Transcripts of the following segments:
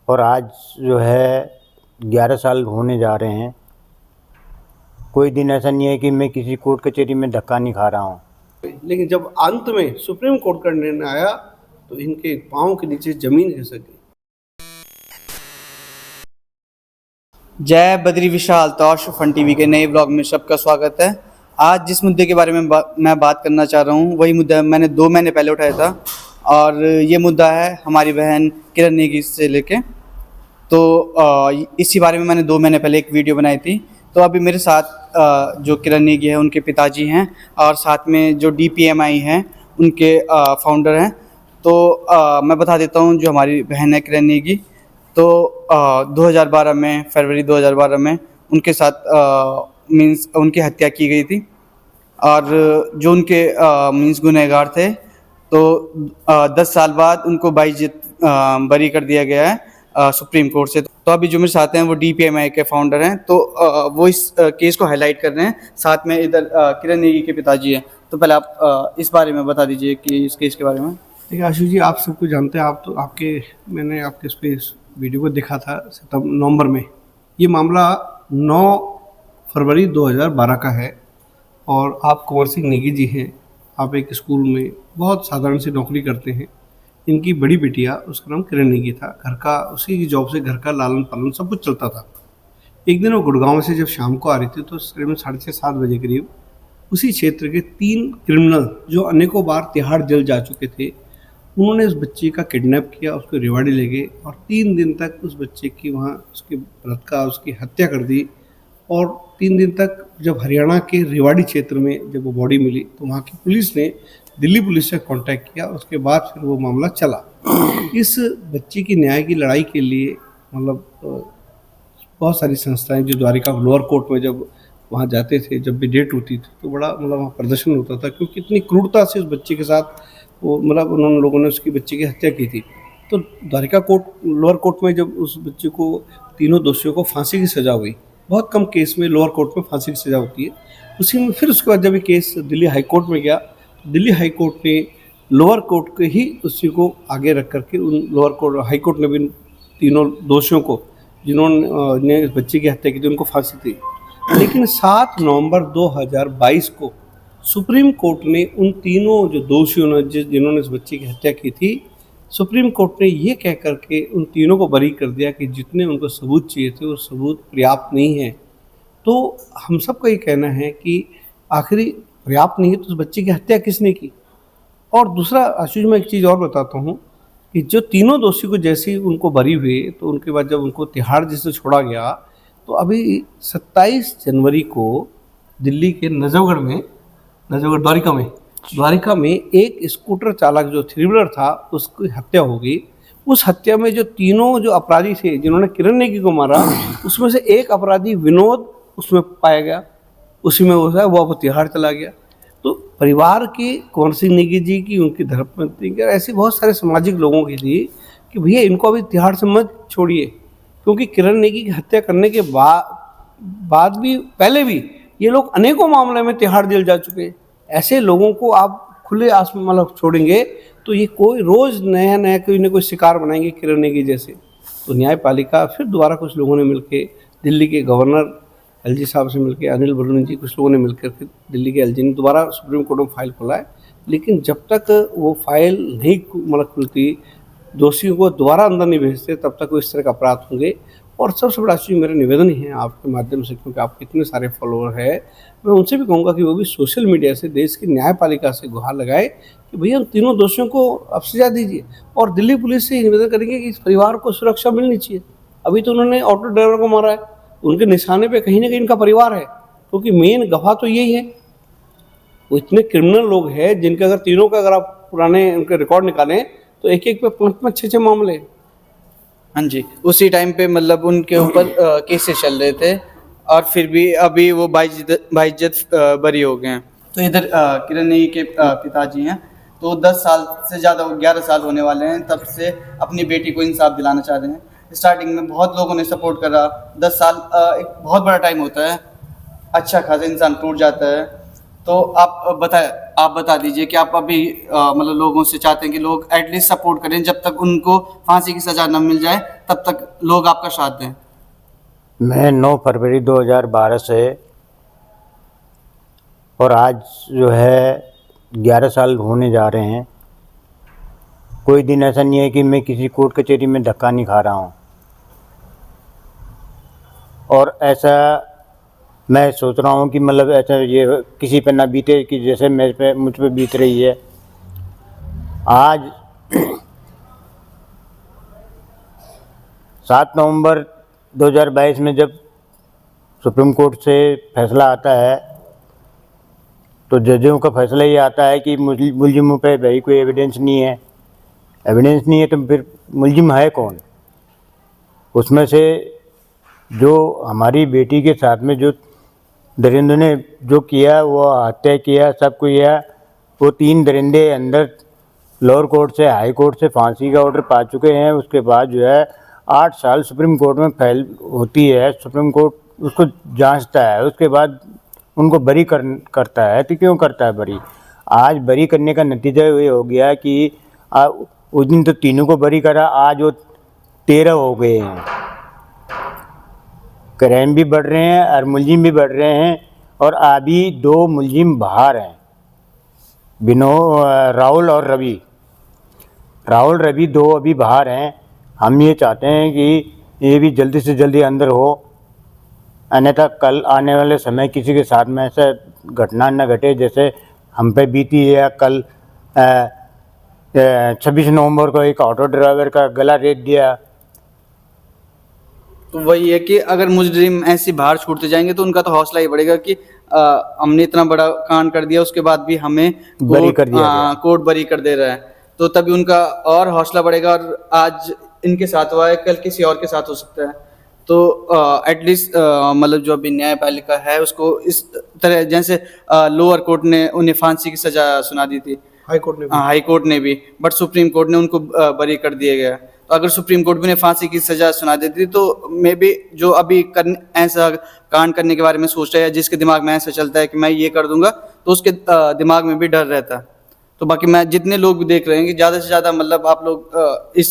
और आज जो है 11 साल होने जा रहे हैं। कोई दिन ऐसा नहीं है कि मैं किसी कोर्ट कचहरी में धक्का नहीं खा रहा हूँ। लेकिन जब अंत में सुप्रीम कोर्ट का निर्णय आया तो इनके पाँव के नीचे जमीन खिसक गई। जय बद्री विशाल तौश फन टीवी के नए ब्लॉग में सबका स्वागत है। आज जिस मुद्दे के बारे में मैं बात करना चाह रहा हूँ वही मुद्दा मैंने 2 महीने पहले उठाया था और ये मुद्दा है हमारी बहन किरण नेगी से लेके। तो इसी बारे में मैंने 2 महीने पहले एक वीडियो बनाई थी। तो अभी मेरे साथ जो किरण नेगी है उनके पिताजी हैं और साथ में जो DPMI हैं उनके फाउंडर हैं। तो मैं बता देता हूँ जो हमारी बहन है किरण नेगी, तो 2012 में फरवरी 2012 में उनके साथ मीन्स उनकी हत्या की गई थी और जो उनके मीन्स गुनहगार थे तो 10 साल बाद उनको बाइज्जत बरी कर दिया गया है सुप्रीम कोर्ट से। तो अभी जो मेरे साथ हैं वो DPMI के फाउंडर हैं, तो वो इस केस को हाईलाइट कर रहे हैं। साथ में इधर किरण नेगी के पिताजी हैं। तो पहले आप इस बारे में बता दीजिए कि इस केस के बारे में। देखिए आशु जी, आप सबको जानते हैं, आप तो मैंने आपके इस वीडियो को देखा था नवंबर में। ये मामला 9 फरवरी 2012 का है और आप कुंवर सिंह नेगी जी हैं। आप एक स्कूल में बहुत साधारण सी नौकरी करते हैं। इनकी बड़ी बिटिया, उसका नाम किरण नेगी था, घर का उसी की जॉब से घर का लालन पालन सब कुछ चलता था। एक दिन वो गुड़गांव से जब शाम को आ रही थी तो करीबन 6:30-7 बजे करीब उसी क्षेत्र के 3 क्रिमिनल जो अनेकों बार तिहाड़ जेल जा चुके थे, उन्होंने उस बच्ची का किडनैप किया, उसको रेवाड़ी ले गए और 3 दिन तक उस बच्चे की वहाँ उसकी हत्या कर दी। और 3 दिन तक जब हरियाणा के रेवाड़ी क्षेत्र में जब वो बॉडी मिली तो वहाँ की पुलिस ने दिल्ली पुलिस से कांटेक्ट किया। उसके बाद फिर वो मामला चला। इस बच्ची की न्याय की लड़ाई के लिए मतलब बहुत सारी संस्थाएं जो द्वारिका लोअर कोर्ट में जब वहाँ जाते थे, जब भी डेट होती थी तो बड़ा मतलब वहाँ प्रदर्शन होता था, क्योंकि इतनी क्रूरता से उस बच्चे के साथ वो मतलब उन्होंने लोगों ने उसकी बच्चे की हत्या की थी। तो द्वारिका कोर्ट लोअर कोर्ट में जब उस बच्चे को, तीनों दोषियों को फांसी की सज़ा हुई, बहुत कम केस में लोअर कोर्ट में फांसी की सज़ा होती है, उसी में फिर उसके बाद जब ये केस दिल्ली हाई कोर्ट में गया, दिल्ली हाई कोर्ट ने लोअर कोर्ट के ही उसी को आगे रख करके उन लोअर कोर्ट हाई कोर्ट ने भी तीनों दोषियों को जिन्होंने बच्चे की हत्या की थी उनको फांसी दी। लेकिन 7 नवंबर 2022 को सुप्रीम कोर्ट ने उन तीनों जो दोषियों ने जिन्होंने इस बच्चे की हत्या की थी, सुप्रीम कोर्ट ने ये कह करके उन तीनों को बरी कर दिया कि जितने उनको सबूत चाहिए थे वो सबूत पर्याप्त नहीं है। तो हम सबका ये कहना है कि आखिरी पर्याप्त नहीं है तो उस बच्चे की हत्या किसने की। और दूसरा आशुष, मैं एक चीज़ और बताता हूँ कि जो तीनों दोषी को जैसे ही उनको बरी हुए तो उनके बाद जब उनको तिहाड़ जेल से छोड़ा गया तो अभी 27 जनवरी को दिल्ली के द्वारिका में एक स्कूटर चालक जो 3 व्हीलर था उसकी हत्या हो गई। उस हत्या में जो तीनों जो अपराधी थे जिन्होंने किरण नेगी को मारा, उसमें से एक अपराधी विनोद उसमें पाया गया, उसी में वो तिहाड़ चला गया। तो परिवार के कुंवर सिंह नेगी जी की, उनकी धर्मपत्नी की, ऐसे बहुत सारे सामाजिक लोगों की थी कि भैया इनको अभी तिहाड़ से मत छोड़िए, क्योंकि किरण नेगी की हत्या करने के बाद भी पहले भी ये लोग अनेकों मामले में तिहाड़ जेल जा चुके हैं। ऐसे लोगों को आप खुले आसमान मतलब छोड़ेंगे तो ये कोई रोज़ नया कोई ना कोई शिकार बनाएंगे किरण नेगी जैसे। तो न्यायपालिका फिर दोबारा कुछ लोगों ने मिलकर, दिल्ली के गवर्नर LG साहब से मिलकर, अनिल बलूनी जी, कुछ लोगों ने मिलकर फिर दिल्ली के LG ने दोबारा सुप्रीम कोर्ट में फाइल खोला है। लेकिन जब तक वो फाइल नहीं मतलब खुलती, दोषियों को दोबारा अंदर नहीं भेजते, तब तक वो इस तरह का अपराध होंगे। और सबसे बड़ा चीज़ मेरा निवेदन ही है आपके माध्यम से, क्योंकि आपके इतने सारे फॉलोअर हैं, मैं उनसे भी कहूँगा कि वो भी सोशल मीडिया से देश की न्यायपालिका से गुहार लगाए कि भैया उन तीनों दोषियों को अब सजा दीजिए। और दिल्ली पुलिस से निवेदन करेंगे कि इस परिवार को सुरक्षा मिलनी चाहिए। अभी तो उन्होंने ऑटो ड्राइवर को मारा है, उनके निशाने पे कहीं ना कहीं इनका परिवार है, क्योंकि मेन गवाह तो यही है। वो इतने क्रिमिनल लोग हैं जिनके अगर तीनों का अगर आप पुराने उनके रिकॉर्ड निकालें तो एक पे 5-6 मामले। हाँ जी, उसी टाइम पे मतलब उनके ऊपर केसेस चल रहे थे और फिर भी अभी वो बाइज्जत बरी हो गए हैं। तो इधर किरण नेगी के पिताजी हैं, तो 10 साल से ज़्यादा 11 साल होने वाले हैं तब से अपनी बेटी को इंसाफ दिलाना चाह रहे हैं। स्टार्टिंग में बहुत लोगों ने सपोर्ट करा। 10 साल एक बहुत बड़ा टाइम होता है, अच्छा खासा इंसान टूट जाता है। तो आप बताएं आप बता दीजिए कि आप अभी मतलब लोगों से चाहते हैं कि लोग एटलीस्ट सपोर्ट करें, जब तक उनको फांसी की सज़ा न मिल जाए तब तक लोग आपका साथ दें। मैं 9 फरवरी 2012 से और आज जो है 11 साल होने जा रहे हैं, कोई दिन ऐसा नहीं है कि मैं किसी कोर्ट कचहरी में धक्का नहीं खा रहा हूँ। और ऐसा मैं सोच रहा हूँ कि मतलब ऐसा ये किसी पे ना बीते कि जैसे मुझ पे बीत रही है। आज 7 नवंबर 2022 में जब सुप्रीम कोर्ट से फैसला आता है तो जजों का फैसला ये आता है कि मुलजिमों पे भाई कोई एविडेंस नहीं है। एविडेंस नहीं है तो फिर मुलजिम है कौन? उसमें से जो हमारी बेटी के साथ में जो दरिंदों ने जो किया, वो हत्या किया, सब कुछ किया, वो 3 दरिंदे अंदर लोअर कोर्ट से हाई कोर्ट से फांसी का ऑर्डर पा चुके हैं। उसके बाद जो है 8 साल सुप्रीम कोर्ट में फाइल होती है, सुप्रीम कोर्ट उसको जांचता है, उसके बाद उनको बरी करता है। तो क्यों करता है बरी? आज बरी करने का नतीजा ये हो गया कि उस दिन तो तीनों को बरी करा, आज वो 13 हो गए हैं। क्राइम भी बढ़ रहे हैं और मुलजिम भी बढ़ रहे हैं। और अभी 2 मुलजिम बाहर हैं, राहुल और रवि। राहुल रवि 2 अभी बाहर हैं। हम ये चाहते हैं कि ये भी जल्दी से जल्दी अंदर हो, अन्यथा कल आने वाले समय किसी के साथ में ऐसा घटना न घटे जैसे हम पे बीती है। कल 26 नवंबर को एक ऑटो ड्राइवर का गला रेत दिया। तो वही है कि अगर मुजरिम ऐसी बाहर छूटते जाएंगे तो उनका तो हौसला ही बढ़ेगा कि हमने इतना बड़ा कांड कर दिया, उसके बाद भी हमें बरी कर दिया गया। कोर्ट बरी कर दे रहा है, तो तभी उनका और हौसला बढ़ेगा। और आज इनके साथ हुआ है, कल किसी और के साथ हो सकता है। तो एटलीस्ट मतलब जो अभी न्यायपालिका है उसको इस तरह, जैसे लोअर कोर्ट ने उन्हें फांसी की सजा सुना दी थी, हाई कोर्ट ने भी, बट सुप्रीम कोर्ट ने उनको बरी कर दिया गया। तो अगर सुप्रीम कोर्ट भी उन्हें फांसी की सजा सुना देती तो मे बी जो अभी ऐसा कांड करने के बारे में सोच रहा है, जिसके दिमाग में ऐसा चलता है कि मैं ये कर दूंगा, तो उसके दिमाग में भी डर रहता है। तो बाकी मैं जितने लोग देख रहे हैं कि ज़्यादा से ज़्यादा मतलब आप लोग इस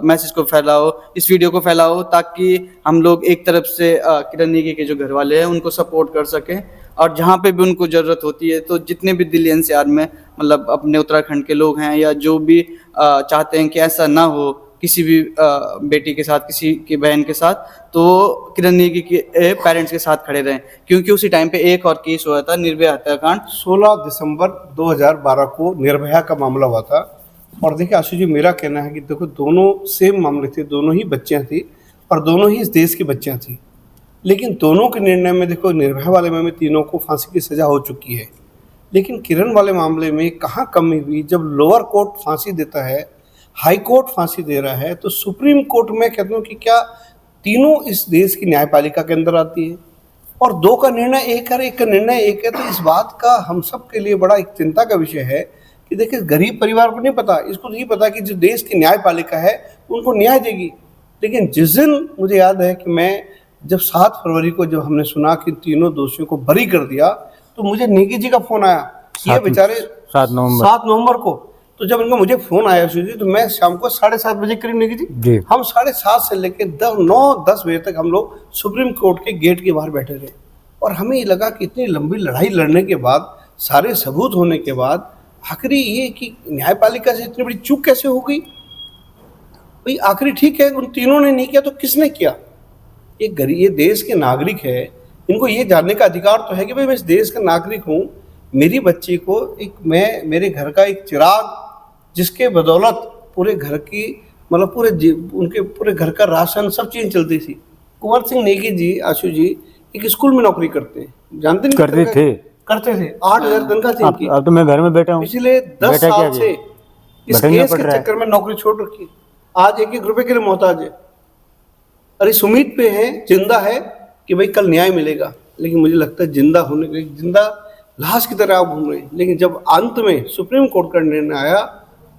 मैसेज को फैलाओ, इस वीडियो को फैलाओ, ताकि हम लोग एक तरफ से किरण नेगी के जो घर वाले हैं उनको सपोर्ट कर सकें, और जहाँ पे भी उनको ज़रूरत होती है तो जितने भी दिल्ली एनसीआर में मतलब अपने उत्तराखंड के लोग हैं या जो भी चाहते हैं कि ऐसा ना हो किसी भी बेटी के साथ, किसी की बहन के साथ, तो किरण नेगी के पेरेंट्स के साथ खड़े रहें। क्योंकि उसी टाइम पे एक और केस हुआ था, निर्भया हत्याकांड। 16 दिसंबर 2012 को निर्भया का मामला हुआ था। और देखिए आशु जी, मेरा कहना है कि देखो दोनों सेम मामले थे, दोनों ही बच्चियां थी और दोनों ही इस देश की बच्चियां थी। लेकिन दोनों के निर्णय में देखो, निर्भया वाले में तीनों को फांसी की सजा हो चुकी है, लेकिन किरण वाले मामले में कहाँ कमी हुई? जब लोअर कोर्ट फांसी देता है, हाई कोर्ट फांसी दे रहा है, तो सुप्रीम कोर्ट में कहता हूँ कि क्या तीनों इस देश की न्यायपालिका के अंदर आती है? और 2 का निर्णय एक है, 1 का निर्णय 1 है। तो इस बात का हम सब के लिए बड़ा एक चिंता का विषय है कि देखिए गरीब परिवार को नहीं पता, इसको तो ये पता कि जो देश की न्यायपालिका है उनको न्याय देगी। लेकिन जिस दिन मुझे याद है कि मैं जब 7 फरवरी को जब हमने सुना कि तीनों दोषियों को बरी कर दिया, तो मुझे नेगी जी का फोन आया। ये बेचारे 7 नवंबर को, तो जब इनका मुझे फोन आया जी, तो मैं शाम को 7:30 बजे करीब नेगी जी, हम 7:30 से लेकर 9-10 बजे तक हम लोग सुप्रीम कोर्ट के गेट के बाहर बैठे रहे। और हमें ये लगा कि इतनी लंबी लड़ाई लड़ने के बाद, सारे सबूत होने के बाद, आखिरी ये कि न्यायपालिका से इतनी बड़ी चूक कैसे हो गई भाई? आखिरी ठीक है, उन तीनों ने नहीं किया तो किसने किया? ये देश के नागरिक है, इनको ये जानने का अधिकार तो है कि भाई मैं इस देश का नागरिक हूँ, मेरी बच्ची को मेरे घर का एक चिराग, जिसके बदौलत पूरे घर की मतलब उनके पूरे घर का राशन सब चीज़ चलती थी। कुंवर सिंह नेगी जी, आशु जी, एक स्कूल में नौकरी करते हैं, जानते नहीं? करते थे 8,000 तनख्वाह थी इनकी। अब तो मैं घर में बैठा हूँ, पिछले 10 साल से इस केस के चक्कर में नौकरी छोड़ रखी, आज 1-1 रुपए के लिए मोहताज है। और इस उम्मीद पे है, जिंदा है कि भाई कल न्याय मिलेगा। लेकिन मुझे लगता है जिंदा लाश की तरह आप घूम रहे हैं। लेकिन जब अंत में सुप्रीम कोर्ट का निर्णय आया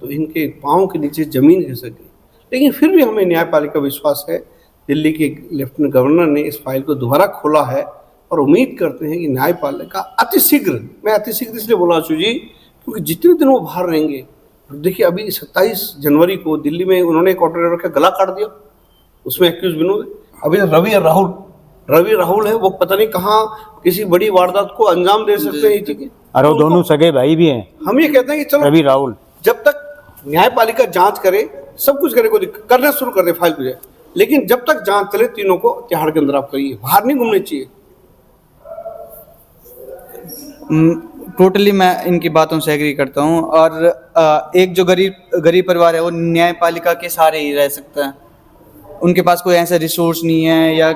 तो इनके पाँव के नीचे जमीन खिसक गई। लेकिन फिर भी हमें न्यायपालिका विश्वास है। दिल्ली के लेफ्टिनेंट गवर्नर ने इस फाइल को दोबारा खोला है और उम्मीद करते हैं कि न्यायपालिका अतिशीघ्र, मैं अतिशीघ्र इसलिए बोला आशु जी क्योंकि जितने दिन वो बाहर रहेंगे, देखिए अभी 27 जनवरी को दिल्ली में उन्होंने एक ऑटो ड्राइवर का गला काट दिया, उसमें एक्यूज विनोद है। अभी रवि राहुल है, वो पता नहीं कहाँ किसी बड़ी वारदात को अंजाम दे सकते हैं। ठीक है, और वो दोनों सगे भाई भी हैं, हम ये कहते हैं कि चलो रवि राहुल। जब तक न्यायपालिका जांच करे, सब कुछ करे, कोई करना शुरू कर दे फाइल को जाए, लेकिन जब तक जांच चले तीनों को तिहाड़ के अंदर आप करिए, बाहर नहीं घूमने चाहिए। टोटली मैं इनकी बातों से एग्री करता हूँ। और एक जो गरीब परिवार है वो न्यायपालिका के सहारे ही रह सकता है। उनके पास कोई ऐसा रिसोर्स नहीं है या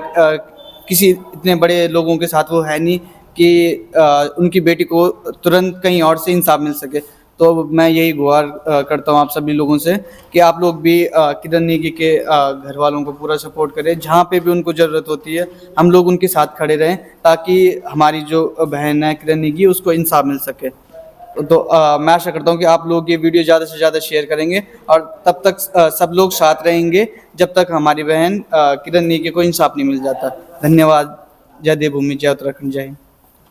किसी इतने बड़े लोगों के साथ वो है नहीं कि उनकी बेटी को तुरंत कहीं और से इंसाफ मिल सके। तो मैं यही गुहार करता हूँ आप सभी लोगों से कि आप लोग भी किरण नेगी के घर वालों को पूरा सपोर्ट करें। जहाँ पे भी उनको ज़रूरत होती है हम लोग उनके साथ खड़े रहें, ताकि हमारी जो बहन है किरण नेगी उसको इंसाफ मिल सके। तो मैं आशा करता हूँ कि आप लोग ये वीडियो ज़्यादा से ज़्यादा शेयर करेंगे और तब तक सब लोग साथ रहेंगे जब तक हमारी बहन किरण नेगी को इंसाफ नहीं मिल जाता। धन्यवाद। जय देवभूमि, जय उत्तराखंड, जय हिंद।